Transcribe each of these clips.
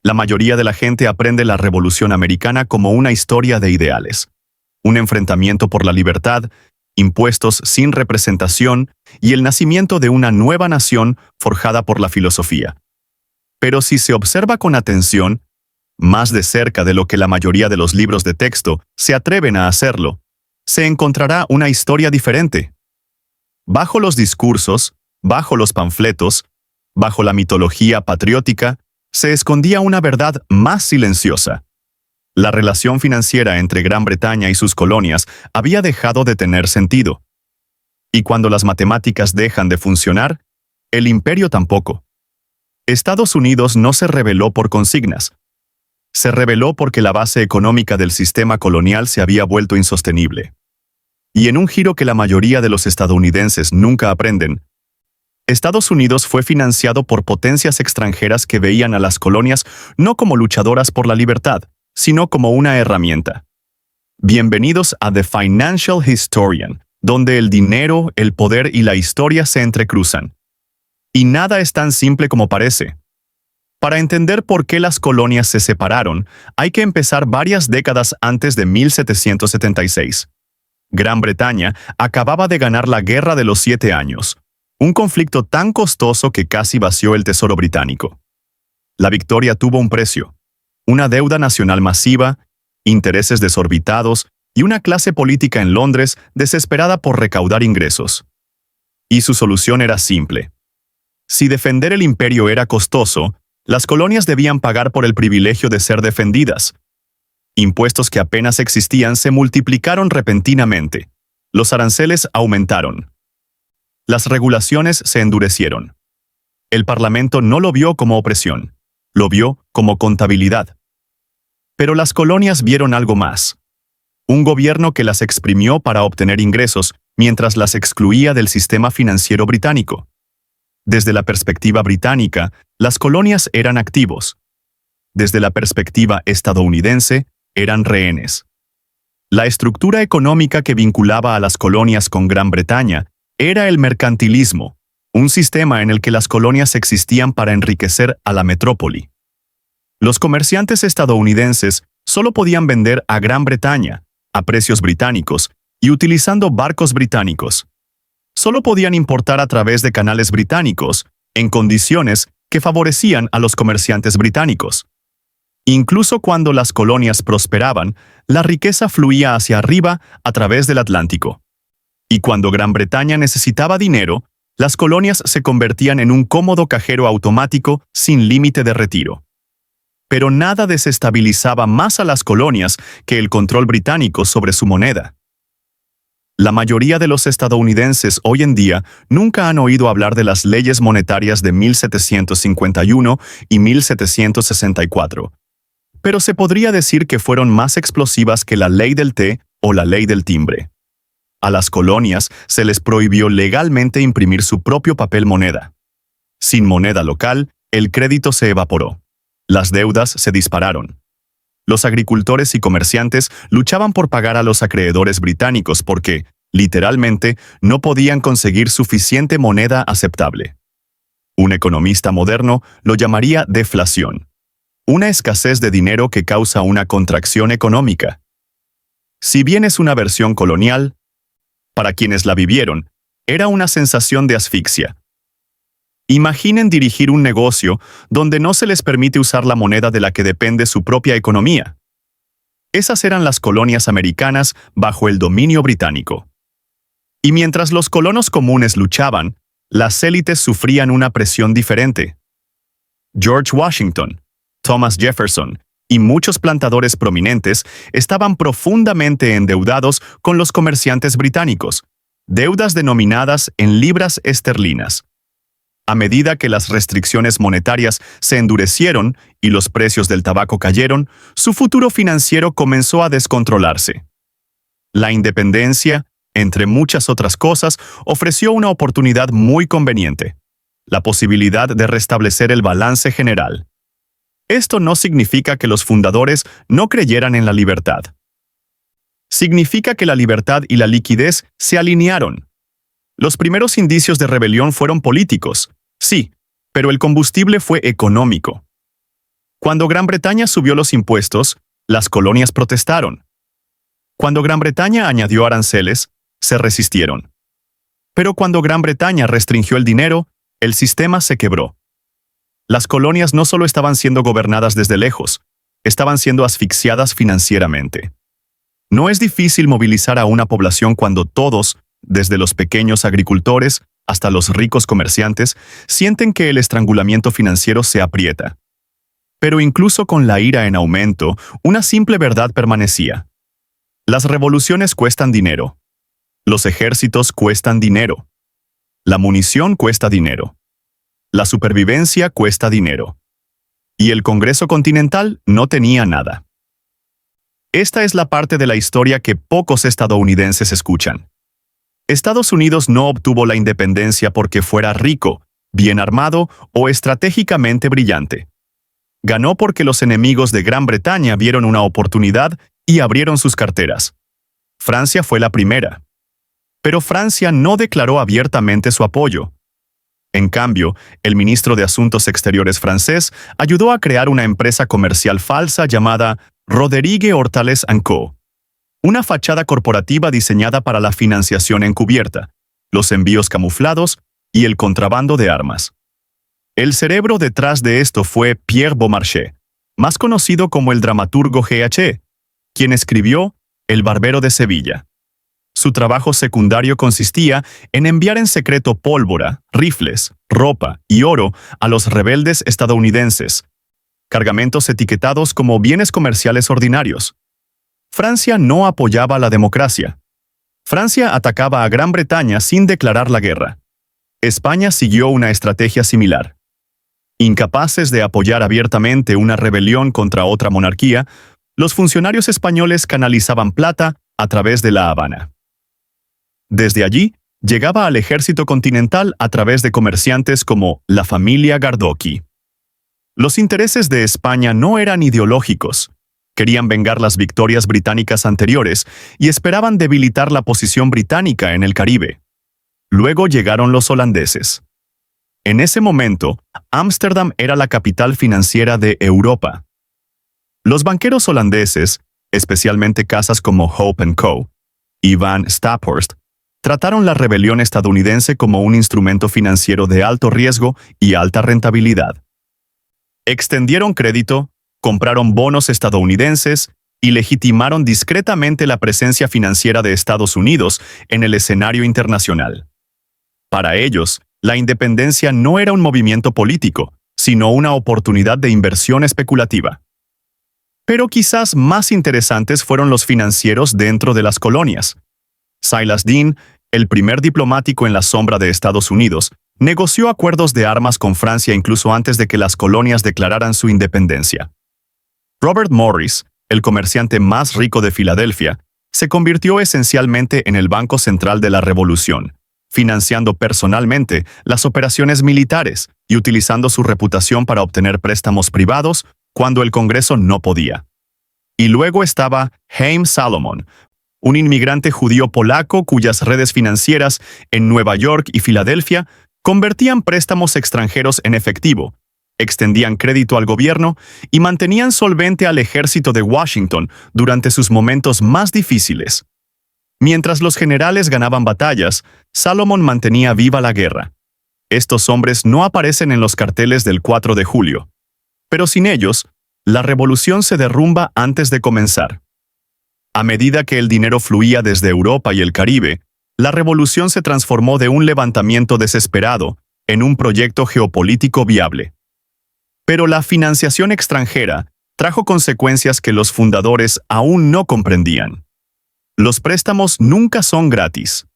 La mayoría de la gente aprende la Revolución Americana como una historia de ideales, un enfrentamiento por la libertad, impuestos sin representación y el nacimiento de una nueva nación forjada por la filosofía. Pero si se observa con atención, más de cerca de lo que la mayoría de los libros de texto se atreven a hacerlo, se encontrará una historia diferente. Bajo los discursos, bajo los panfletos, bajo la mitología patriótica, se escondía una verdad más silenciosa. La relación financiera entre Gran Bretaña y sus colonias había dejado de tener sentido. Y cuando las matemáticas dejan de funcionar, el imperio tampoco. Estados Unidos no se rebeló por consignas. Se rebeló porque la base económica del sistema colonial se había vuelto insostenible. Y en un giro que la mayoría de los estadounidenses nunca aprenden, Estados Unidos fue financiado por potencias extranjeras que veían a las colonias no como luchadoras por la libertad, sino como una herramienta. Bienvenidos a The Financial Historian, donde el dinero, el poder y la historia se entrecruzan. Y nada es tan simple como parece. Para entender por qué las colonias se separaron, hay que empezar varias décadas antes de 1776. Gran Bretaña acababa de ganar la Guerra de los 7 Años, un conflicto tan costoso que casi vació el tesoro británico. La victoria tuvo un precio: una deuda nacional masiva, intereses desorbitados y una clase política en Londres desesperada por recaudar ingresos. Y su solución era simple. Si defender el imperio era costoso, las colonias debían pagar por el privilegio de ser defendidas. Impuestos que apenas existían se multiplicaron repentinamente. Los aranceles aumentaron. Las regulaciones se endurecieron. El Parlamento no lo vio como opresión, lo vio como contabilidad. Pero las colonias vieron algo más. Un gobierno que las exprimió para obtener ingresos, mientras las excluía del sistema financiero británico. Desde la perspectiva británica, las colonias eran activos. Desde la perspectiva estadounidense, eran rehenes. La estructura económica que vinculaba a las colonias con Gran Bretaña era el mercantilismo, un sistema en el que las colonias existían para enriquecer a la metrópoli. Los comerciantes estadounidenses solo podían vender a Gran Bretaña, a precios británicos, y utilizando barcos británicos. Solo podían importar a través de canales británicos, en condiciones que favorecían a los comerciantes británicos. Incluso cuando las colonias prosperaban, la riqueza fluía hacia arriba a través del Atlántico. Y cuando Gran Bretaña necesitaba dinero, las colonias se convertían en un cómodo cajero automático sin límite de retiro. Pero nada desestabilizaba más a las colonias que el control británico sobre su moneda. La mayoría de los estadounidenses hoy en día nunca han oído hablar de las leyes monetarias de 1751 y 1764. Pero se podría decir que fueron más explosivas que la ley del té o la ley del timbre. A las colonias se les prohibió legalmente imprimir su propio papel moneda. Sin moneda local, el crédito se evaporó. Las deudas se dispararon. Los agricultores y comerciantes luchaban por pagar a los acreedores británicos porque, literalmente, no podían conseguir suficiente moneda aceptable. Un economista moderno lo llamaría deflación. Una escasez de dinero que causa una contracción económica. Si bien es una versión colonial, para quienes la vivieron, era una sensación de asfixia. Imaginen dirigir un negocio donde no se les permite usar la moneda de la que depende su propia economía. Esas eran las colonias americanas bajo el dominio británico. Y mientras los colonos comunes luchaban, las élites sufrían una presión diferente. George Washington, Thomas Jefferson y muchos plantadores prominentes estaban profundamente endeudados con los comerciantes británicos, deudas denominadas en libras esterlinas. A medida que las restricciones monetarias se endurecieron y los precios del tabaco cayeron, su futuro financiero comenzó a descontrolarse. La independencia, entre muchas otras cosas, ofreció una oportunidad muy conveniente: la posibilidad de restablecer el balance general. Esto no significa que los fundadores no creyeran en la libertad. Significa que la libertad y la liquidez se alinearon. Los primeros indicios de rebelión fueron políticos, sí, pero el combustible fue económico. Cuando Gran Bretaña subió los impuestos, las colonias protestaron. Cuando Gran Bretaña añadió aranceles, se resistieron. Pero cuando Gran Bretaña restringió el dinero, el sistema se quebró. Las colonias no solo estaban siendo gobernadas desde lejos, estaban siendo asfixiadas financieramente. No es difícil movilizar a una población cuando todos, desde los pequeños agricultores hasta los ricos comerciantes, sienten que el estrangulamiento financiero se aprieta. Pero incluso con la ira en aumento, una simple verdad permanecía. Las revoluciones cuestan dinero. Los ejércitos cuestan dinero. La munición cuesta dinero. La supervivencia cuesta dinero. Y el Congreso Continental no tenía nada. Esta es la parte de la historia que pocos estadounidenses escuchan. Estados Unidos no obtuvo la independencia porque fuera rico, bien armado o estratégicamente brillante. Ganó porque los enemigos de Gran Bretaña vieron una oportunidad y abrieron sus carteras. Francia fue la primera. Pero Francia no declaró abiertamente su apoyo. En cambio, el ministro de Asuntos Exteriores francés ayudó a crear una empresa comercial falsa llamada Roderigue Hortales & Co., una fachada corporativa diseñada para la financiación encubierta, los envíos camuflados y el contrabando de armas. El cerebro detrás de esto fue Pierre Beaumarchais, más conocido como el dramaturgo G.H., quien escribió El Barbero de Sevilla. Su trabajo secundario consistía en enviar en secreto pólvora, rifles, ropa y oro a los rebeldes estadounidenses, cargamentos etiquetados como bienes comerciales ordinarios. Francia no apoyaba la democracia. Francia atacaba a Gran Bretaña sin declarar la guerra. España siguió una estrategia similar. Incapaces de apoyar abiertamente una rebelión contra otra monarquía, los funcionarios españoles canalizaban plata a través de La Habana. Desde allí, llegaba al ejército continental a través de comerciantes como la familia Gardocki. Los intereses de España no eran ideológicos. Querían vengar las victorias británicas anteriores y esperaban debilitar la posición británica en el Caribe. Luego llegaron los holandeses. En ese momento, Ámsterdam era la capital financiera de Europa. Los banqueros holandeses, especialmente casas como Hope & Co. y Van Staphorst, trataron la rebelión estadounidense como un instrumento financiero de alto riesgo y alta rentabilidad. Extendieron crédito, compraron bonos estadounidenses y legitimaron discretamente la presencia financiera de Estados Unidos en el escenario internacional. Para ellos, la independencia no era un movimiento político, sino una oportunidad de inversión especulativa. Pero quizás más interesantes fueron los financieros dentro de las colonias. Silas Deane, el primer diplomático en la sombra de Estados Unidos, negoció acuerdos de armas con Francia incluso antes de que las colonias declararan su independencia. Robert Morris, el comerciante más rico de Filadelfia, se convirtió esencialmente en el Banco Central de la Revolución, financiando personalmente las operaciones militares y utilizando su reputación para obtener préstamos privados cuando el Congreso no podía. Y luego estaba Haim Salomon, un inmigrante judío polaco cuyas redes financieras en Nueva York y Filadelfia convertían préstamos extranjeros en efectivo, extendían crédito al gobierno y mantenían solvente al ejército de Washington durante sus momentos más difíciles. Mientras los generales ganaban batallas, Salomon mantenía viva la guerra. Estos hombres no aparecen en los carteles del 4 de julio. Pero sin ellos, la revolución se derrumba antes de comenzar. A medida que el dinero fluía desde Europa y el Caribe, la revolución se transformó de un levantamiento desesperado en un proyecto geopolítico viable. Pero la financiación extranjera trajo consecuencias que los fundadores aún no comprendían. Los préstamos nunca son gratis.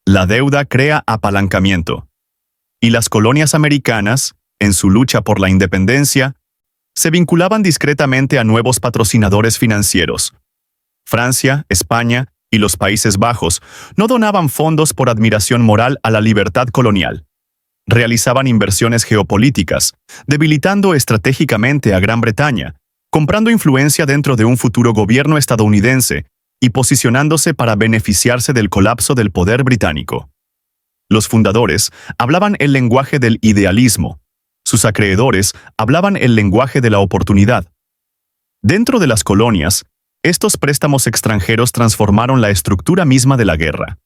La deuda crea apalancamiento. Y las colonias americanas, en su lucha por la independencia, se vinculaban discretamente a nuevos patrocinadores financieros. Francia, España y los Países Bajos no donaban fondos por admiración moral a la libertad colonial. Realizaban inversiones geopolíticas, debilitando estratégicamente a Gran Bretaña, comprando influencia dentro de un futuro gobierno estadounidense y posicionándose para beneficiarse del colapso del poder británico. Los fundadores hablaban el lenguaje del idealismo. Sus acreedores hablaban el lenguaje de la oportunidad. Dentro de las colonias, estos préstamos extranjeros transformaron la estructura misma de la guerra.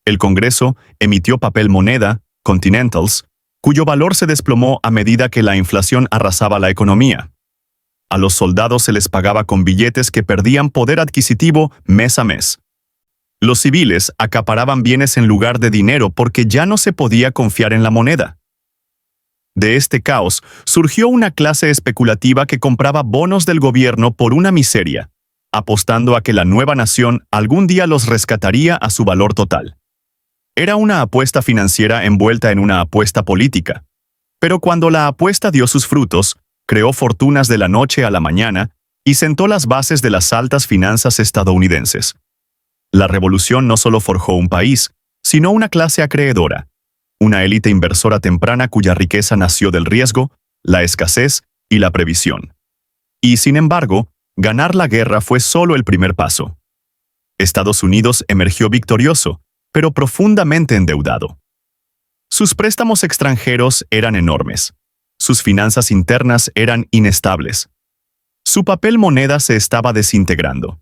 El Congreso emitió papel moneda, Continentals, cuyo valor se desplomó a medida que la inflación arrasaba la economía. A los soldados se les pagaba con billetes que perdían poder adquisitivo mes a mes. Los civiles acaparaban bienes en lugar de dinero porque ya no se podía confiar en la moneda. De este caos surgió una clase especulativa que compraba bonos del gobierno por una miseria, apostando a que la nueva nación algún día los rescataría a su valor total. Era una apuesta financiera envuelta en una apuesta política. Pero cuando la apuesta dio sus frutos, creó fortunas de la noche a la mañana y sentó las bases de las altas finanzas estadounidenses. La revolución no solo forjó un país, sino una clase acreedora, una élite inversora temprana cuya riqueza nació del riesgo, la escasez y la previsión. Y, sin embargo, ganar la guerra fue solo el primer paso. Estados Unidos emergió victorioso, pero profundamente endeudado. Sus préstamos extranjeros eran enormes. Sus finanzas internas eran inestables. Su papel moneda se estaba desintegrando.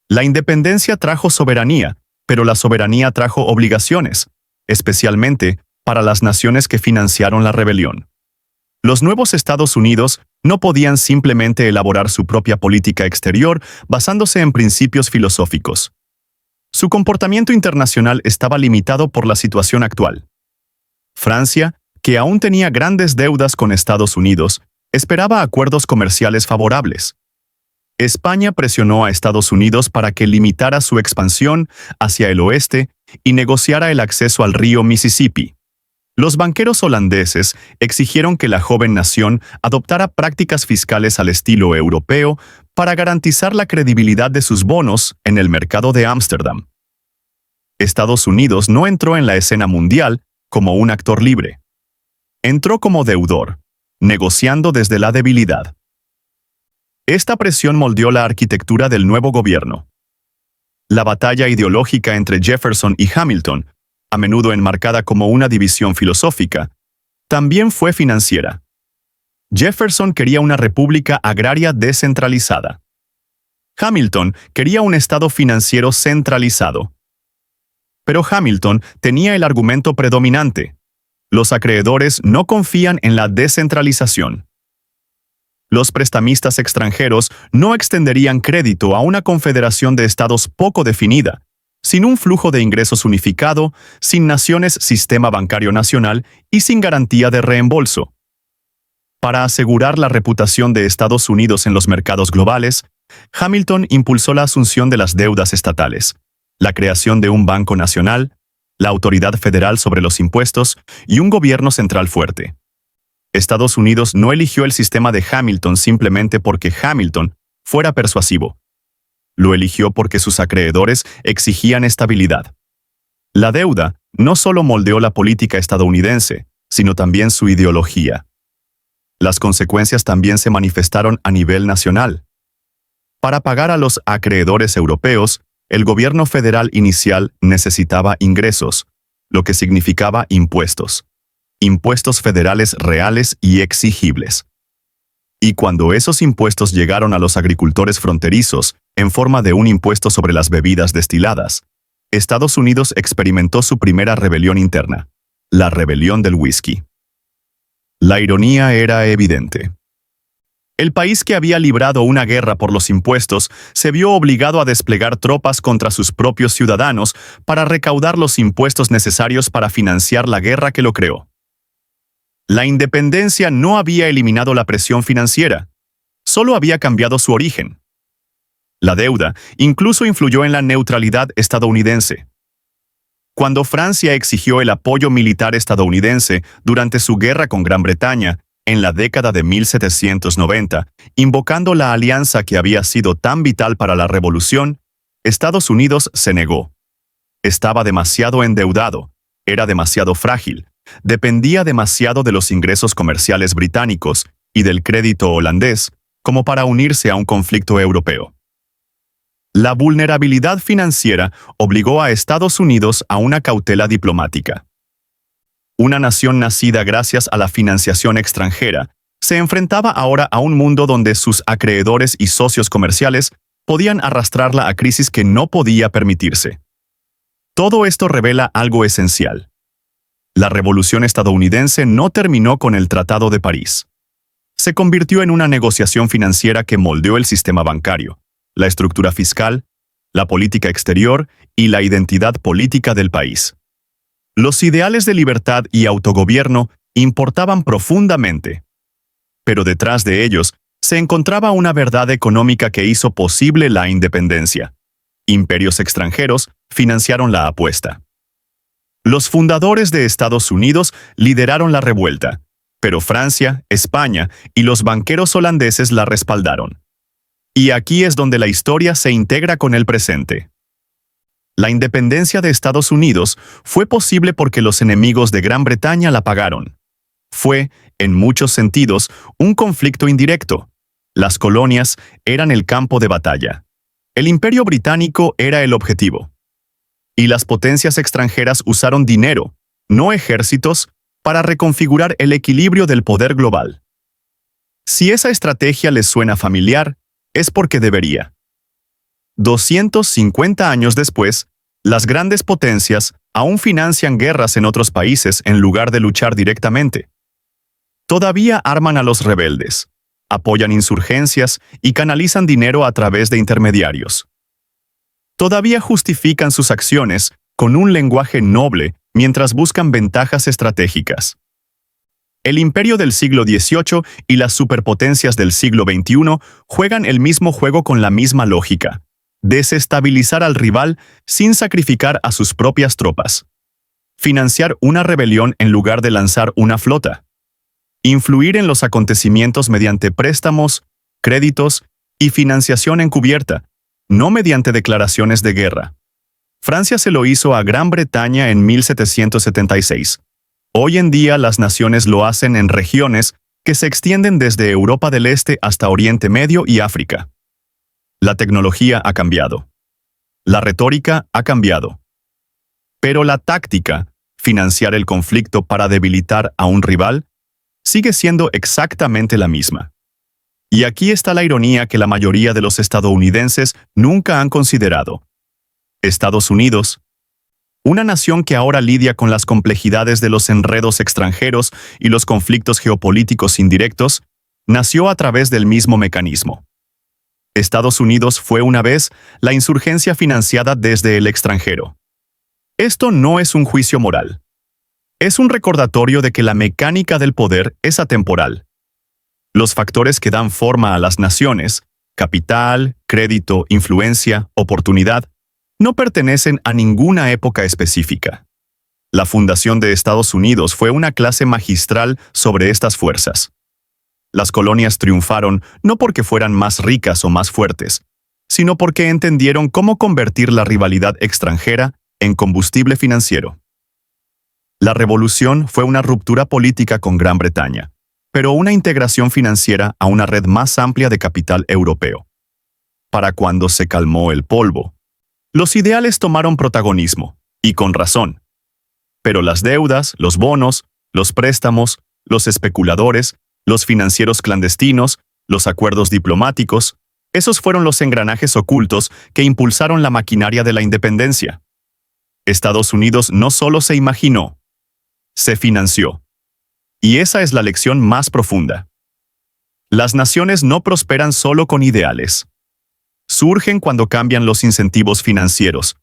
La independencia trajo soberanía, pero la soberanía trajo obligaciones, especialmente para las naciones que financiaron la rebelión. Los nuevos Estados Unidos no podían simplemente elaborar su propia política exterior basándose en principios filosóficos. Su comportamiento internacional estaba limitado por la situación actual. Francia, que aún tenía grandes deudas con Estados Unidos, esperaba acuerdos comerciales favorables. España presionó a Estados Unidos para que limitara su expansión hacia el oeste y negociara el acceso al río Mississippi. Los banqueros holandeses exigieron que la joven nación adoptara prácticas fiscales al estilo europeo para garantizar la credibilidad de sus bonos en el mercado de Ámsterdam. Estados Unidos no entró en la escena mundial como un actor libre. Entró como deudor, negociando desde la debilidad. Esta presión moldeó la arquitectura del nuevo gobierno. La batalla ideológica entre Jefferson y Hamilton, a menudo enmarcada como una división filosófica, también fue financiera. Jefferson quería una república agraria descentralizada. Hamilton quería un estado financiero centralizado. Pero Hamilton tenía el argumento predominante: los acreedores no confían en la descentralización. Los prestamistas extranjeros no extenderían crédito a una confederación de estados poco definida, sin un flujo de ingresos unificado, sin naciones sistema bancario nacional y sin garantía de reembolso. Para asegurar la reputación de Estados Unidos en los mercados globales, Hamilton impulsó la asunción de las deudas estatales, la creación de un banco nacional, la autoridad federal sobre los impuestos y un gobierno central fuerte. Estados Unidos no eligió el sistema de Hamilton simplemente porque Hamilton fuera persuasivo. Lo eligió porque sus acreedores exigían estabilidad. La deuda no solo moldeó la política estadounidense, sino también su ideología. Las consecuencias también se manifestaron a nivel nacional. Para pagar a los acreedores europeos, el gobierno federal inicial necesitaba ingresos, lo que significaba impuestos. Impuestos federales reales y exigibles. Y cuando esos impuestos llegaron a los agricultores fronterizos, en forma de un impuesto sobre las bebidas destiladas, Estados Unidos experimentó su primera rebelión interna, la rebelión del whisky. La ironía era evidente. El país que había librado una guerra por los impuestos se vio obligado a desplegar tropas contra sus propios ciudadanos para recaudar los impuestos necesarios para financiar la guerra que lo creó. La independencia no había eliminado la presión financiera, solo había cambiado su origen. La deuda incluso influyó en la neutralidad estadounidense. Cuando Francia exigió el apoyo militar estadounidense durante su guerra con Gran Bretaña, en la década de 1790, invocando la alianza que había sido tan vital para la revolución, Estados Unidos se negó. Estaba demasiado endeudado, era demasiado frágil, dependía demasiado de los ingresos comerciales británicos y del crédito holandés como para unirse a un conflicto europeo. La vulnerabilidad financiera obligó a Estados Unidos a una cautela diplomática. Una nación nacida gracias a la financiación extranjera se enfrentaba ahora a un mundo donde sus acreedores y socios comerciales podían arrastrarla a crisis que no podía permitirse. Todo esto revela algo esencial. La Revolución estadounidense no terminó con el Tratado de París. Se convirtió en una negociación financiera que moldeó el sistema bancario, la estructura fiscal, la política exterior y la identidad política del país. Los ideales de libertad y autogobierno importaban profundamente, pero detrás de ellos se encontraba una verdad económica que hizo posible la independencia. Imperios extranjeros financiaron la apuesta. Los fundadores de Estados Unidos lideraron la revuelta, pero Francia, España y los banqueros holandeses la respaldaron. Y aquí es donde la historia se integra con el presente. La independencia de Estados Unidos fue posible porque los enemigos de Gran Bretaña la pagaron. Fue, en muchos sentidos, un conflicto indirecto. Las colonias eran el campo de batalla. El Imperio Británico era el objetivo. Y las potencias extranjeras usaron dinero, no ejércitos, para reconfigurar el equilibrio del poder global. Si esa estrategia les suena familiar, es porque debería. 250 años después, las grandes potencias aún financian guerras en otros países en lugar de luchar directamente. Todavía arman a los rebeldes, apoyan insurgencias y canalizan dinero a través de intermediarios. Todavía justifican sus acciones con un lenguaje noble mientras buscan ventajas estratégicas. El imperio del siglo XVIII y las superpotencias del siglo XXI juegan el mismo juego con la misma lógica: desestabilizar al rival sin sacrificar a sus propias tropas. Financiar una rebelión en lugar de lanzar una flota. Influir en los acontecimientos mediante préstamos, créditos y financiación encubierta, no mediante declaraciones de guerra. Francia se lo hizo a Gran Bretaña en 1776. Hoy en día las naciones lo hacen en regiones que se extienden desde Europa del Este hasta Oriente Medio y África. La tecnología ha cambiado. La retórica ha cambiado. Pero la táctica, financiar el conflicto para debilitar a un rival, sigue siendo exactamente la misma. Y aquí está la ironía que la mayoría de los estadounidenses nunca han considerado. Estados Unidos, una nación que ahora lidia con las complejidades de los enredos extranjeros y los conflictos geopolíticos indirectos, nació a través del mismo mecanismo. Estados Unidos fue una vez la insurgencia financiada desde el extranjero. Esto no es un juicio moral. Es un recordatorio de que la mecánica del poder es atemporal. Los factores que dan forma a las naciones, capital, crédito, influencia, oportunidad, no pertenecen a ninguna época específica. La fundación de Estados Unidos fue una clase magistral sobre estas fuerzas. Las colonias triunfaron no porque fueran más ricas o más fuertes, sino porque entendieron cómo convertir la rivalidad extranjera en combustible financiero. La revolución fue una ruptura política con Gran Bretaña, pero una integración financiera a una red más amplia de capital europeo. Para cuando se calmó el polvo, los ideales tomaron protagonismo, y con razón. Pero las deudas, los bonos, los préstamos, los especuladores, los financieros clandestinos, los acuerdos diplomáticos, esos fueron los engranajes ocultos que impulsaron la maquinaria de la independencia. Estados Unidos no solo se imaginó, se financió. Y esa es la lección más profunda. Las naciones no prosperan solo con ideales. Surgen cuando cambian los incentivos financieros,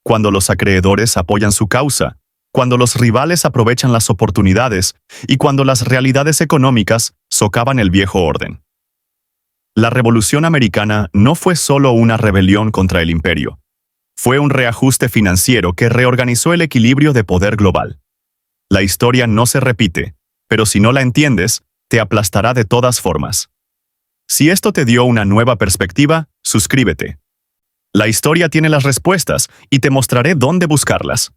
cuando los acreedores apoyan su causa, cuando los rivales aprovechan las oportunidades y cuando las realidades económicas socavan el viejo orden. La Revolución Americana no fue solo una rebelión contra el imperio. Fue un reajuste financiero que reorganizó el equilibrio de poder global. La historia no se repite, pero si no la entiendes, te aplastará de todas formas. Si esto te dio una nueva perspectiva, suscríbete. La historia tiene las respuestas y te mostraré dónde buscarlas.